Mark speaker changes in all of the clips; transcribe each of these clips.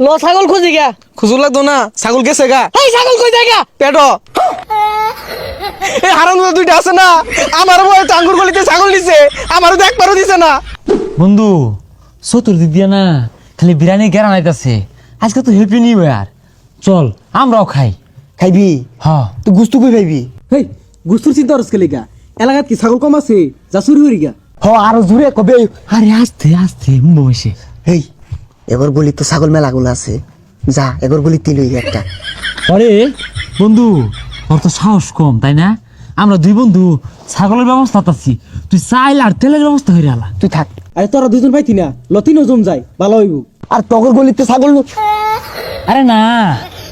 Speaker 1: ল ছাগল খুঁজি গা।
Speaker 2: খুঁজুর লাগতো না, ছাগল গেছে গা।
Speaker 1: এই ছাগল কই যায় গা?
Speaker 2: পেটো এই হারাম দুইটা আছে না, আমার বয়ে চাঙ্গুর গলিতে ছাগল দিছে, আমারও তো একবারও দিছে না।
Speaker 3: বন্ধু চতুর্দিক দিয়া না খালি বিরিয়ানি গেরা নাইতাছে। আজকে তো হ্যাপি নিউ ইয়ার, চল আমরাও খাই।
Speaker 4: খাইবি?
Speaker 3: হ্যাঁ
Speaker 4: তুই গুস্তু কই পাইবি?
Speaker 5: হেই গুস্তুর চিন্তা করছ কেলিকা? এলাকাত কি ছাগল কম আছে যা চুরি হরি গা?
Speaker 4: হ আরো জুড়ে কবে?
Speaker 3: আরে আস্তে আস্তে মুন্ড বসে।
Speaker 4: হেই এগর গলি তো ছাগল মেলাগুলো আছে, যা এগর গলি তিলই একটা।
Speaker 3: আরে বন্ধু তোর তো সাহস কম তাই না? আমরা দুই বন্ধু ছাগলের ব্যবস্থা আছি, তুই চাইল আর তেলের ব্যবস্থা হয়ে আলা।
Speaker 4: তুই থাক।
Speaker 5: আরে তোরা দুজন পাইতি না, লতিনও জম যায় ভালো হইব।
Speaker 4: আর তগর গলিতে ছাগল
Speaker 3: আরে না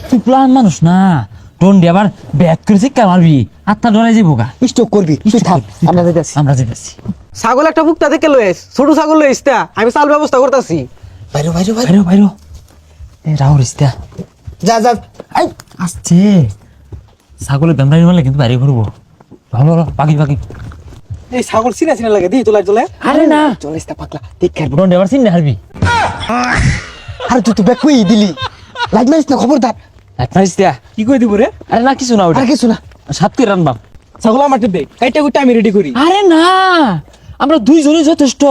Speaker 3: তুই প্লান মানুষ না, টন্ডি আবার ব্যাট করে শিক্ষা মারবি, আত্মা ডরাই যাবো গা।
Speaker 4: স্টক করবি, তুই থাক, আমরা যাইতাছি।
Speaker 3: আমরা যেতেছি।
Speaker 2: ছাগল একটা বুকটা থেকে লইস, ছোট ছাগল লইস তা, আমি চাল ব্যবস্থা করতেছি।
Speaker 4: বাইরে বাইরে বাইরে
Speaker 3: বাইরো বাইরো এ রাহুল ইস্তা
Speaker 4: যা যা।
Speaker 3: এই আসছে ছাগলের দামদারি মারলে কিন্তু বাইরে ঘুরবো। ভালো ভালো পাখি পাখি।
Speaker 5: এই ছাগল চিনা চিনা লাগে দিই তোলা চলে।
Speaker 3: আরে না
Speaker 4: চলিস তা পাগলা, দেখ আর
Speaker 3: টন্ডি আবার চিন্তা হারবি।
Speaker 4: আর তুই তো ব্যাক কই দিলি, লাগ মারিস না, খবরদার।
Speaker 5: কি কই দিব রে?
Speaker 3: আরে না কিছু না ওটা
Speaker 4: আর কিছু না।
Speaker 3: সাত করে রানবাম।
Speaker 5: ছাগল আমার দে, কাইটা কুইটা আমি রেডি করি।
Speaker 3: আরে না আমরা দুইজনই যথেষ্ট,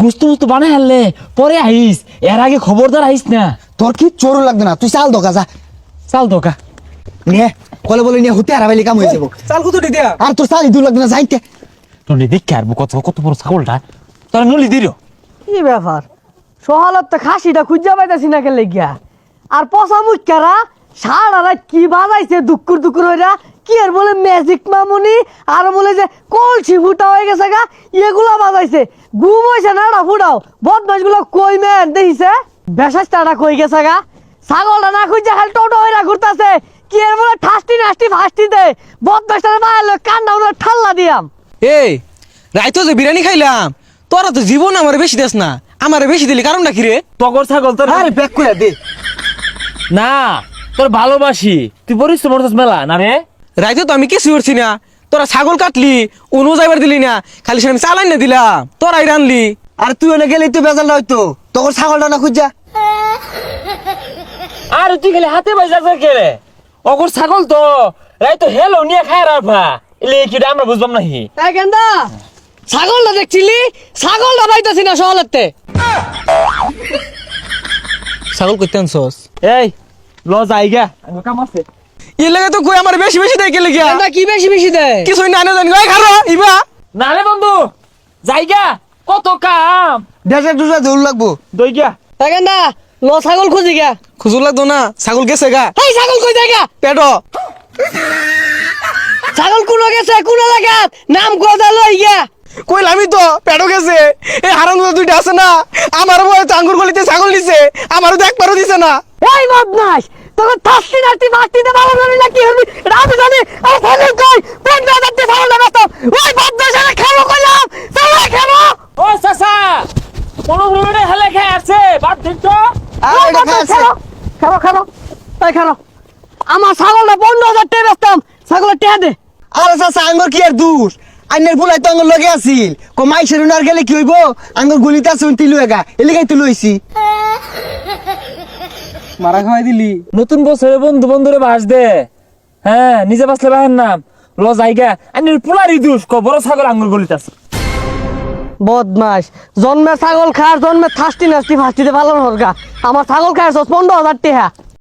Speaker 3: গুস্ত মুস্ত বানাই হারলে পরে আইস, এর আগে খবরদার আইস না।
Speaker 4: তোর কি চোরও লাগবে না, তুই চাল দোকা যা।
Speaker 3: চাল দোকা
Speaker 4: নে কলে বলে নিয়ে হতে হারাবাইলে কাম হয়ে যাবো।
Speaker 5: চাল কত দিয়া?
Speaker 4: আর তোর চাল ইদুর লাগবে না, যাইতে।
Speaker 3: টন্ডি দেখে আর কত কত বড় ছাগলটা, তোরা নলি দিল।
Speaker 1: কি ব্যাপার? সহালত তো খাসিটা খুঁজা পাইতাছি না কে লেগিয়া। আর পচা মুখকারা সারা রাত কি বাজাইছে দুকুর দুকুর হইরা, কি আর বলে ম্যাজিক মামুনি, আর বলে যে কলসি ফুটা হয়ে গেছে গা, এগুলা বাজাইছে। ঘুম হইছে না না ফুটাও, বদমাস গুলো কই মেন দেখিছে, বেশাস্তাটা কই গেছে গা। ছাগলটা না খুঁজা খালি টোটো হইরা ঘুরতাছে, কি আর বলে ঠাস্তি নাস্তি ফাস্তি দে, বদমাসটার মায়ের কান্না উনার ঠাল্লা দিয়াম।
Speaker 2: এই রাইতো যে বিরিয়ানি খাইলাম, তোরা তো জীবন আমার বেশি দেস না, আমার বেশি দিলি কারণটা কি রে?
Speaker 3: টগর ছাগল তোর
Speaker 4: আরে ব্যাক করে দে।
Speaker 3: না তোর ভালোবাসি, তুই পরিশ্রম করছিস মেলা না রে।
Speaker 2: রাইতো তো আমি কিছু করছি না, তোরা ছাগল কাটলি, উনো যাইবার দিলি না, খালি সে আমি চালাই না দিলাম, তোরাই রানলি।
Speaker 4: আর তুই ওনে গেলে তুই বেজাল হয়তো, তোর ছাগলটা না খুঁজা।
Speaker 3: আর তুই খালি হাতে বাজা কে রে? অগর ছাগল তো রাই তো হেলো নিয়ে খায় রাফা, এলে কি আমরা বুঝবাম নাহি।
Speaker 1: এই গেন্দা ছাগলটা দেখছিলি, ছাগলটা পাইতাছি না সহলতে।
Speaker 2: ছাগল করতে আনছস?
Speaker 3: এই ল যাইগা কাম আছে।
Speaker 2: ই লাগে তো কই আমার বেশি বেশি দেয় গেলে গিয়া,
Speaker 1: গেন্দা কি বেশি বেশি দেয়?
Speaker 2: কিছুই না না জানি। ওই খারো ইবা
Speaker 3: না রে বন্ধু যাইগা, কত কাম
Speaker 4: দেশে দুটা দৌড় লাগবো।
Speaker 3: দই গা।
Speaker 1: এই গেন্দা ল ছাগল খুঁজি গা।
Speaker 2: খুঁজুর লাগতো না, ছাগল গেছে গা।
Speaker 1: এই ছাগল কই যায় গা?
Speaker 2: পেটো
Speaker 1: ছাগল কোন গেছে কোন এলাকাত, নাম কথা লই গা।
Speaker 2: কইলামই তো পেটো গেছে। এই হারাম দুইটা আছে না, আমার বয়ে চাঙ্গুর গলিতে ছাগল দিছে, আমারও তো একবারও দিছে না।
Speaker 1: এই বদমাশ তোকে থাস্তি নাস্তি ফাস্তিতে ভালো জানি না কি হবি রাত জানি। এই ছাগল কই পেট না দেখতে ছাগল না তো ওই বদমাশ আরে খাবো কইলাম, ছাগল খাবো।
Speaker 3: ও চাচা কোন রুমে হেলে খেয়ে আছে বাদ দিন তো।
Speaker 4: আর এটা খাচ্ছে।
Speaker 1: খাবো খাবো এই খাবো। আমার ছাগলটা 15,000 টাকা বেচতাম, ছাগলের টাকা দে।
Speaker 4: আরে চাচা আঙ্গুর কি আর দূর, আইনের ফুলাই তো আঙ্গুর লগে আছিল, কমাই সেরুনার গেলে কি হইব, আঙ্গুর গলিতে আছে তিলু এগা, এলিগাই তো লইছি।
Speaker 5: মারা খাওয়াই দিলি।
Speaker 3: নতুন বছরে বন্ধু বন্ধুরে বাস দে, হ্যাঁ নিজে বাসলে বাহের নাম ল যাইগা। আইনের পোলারি দুষ ক বড় ছাগল আঙ্গুর গলিতে আছে।
Speaker 1: বদমাস জন্মে ছাগল খার, জন্মে থাস্তি নাস্তি ফাস্তিতে ভালো হরগা। আমার ছাগল খায় 15,000 টাকা।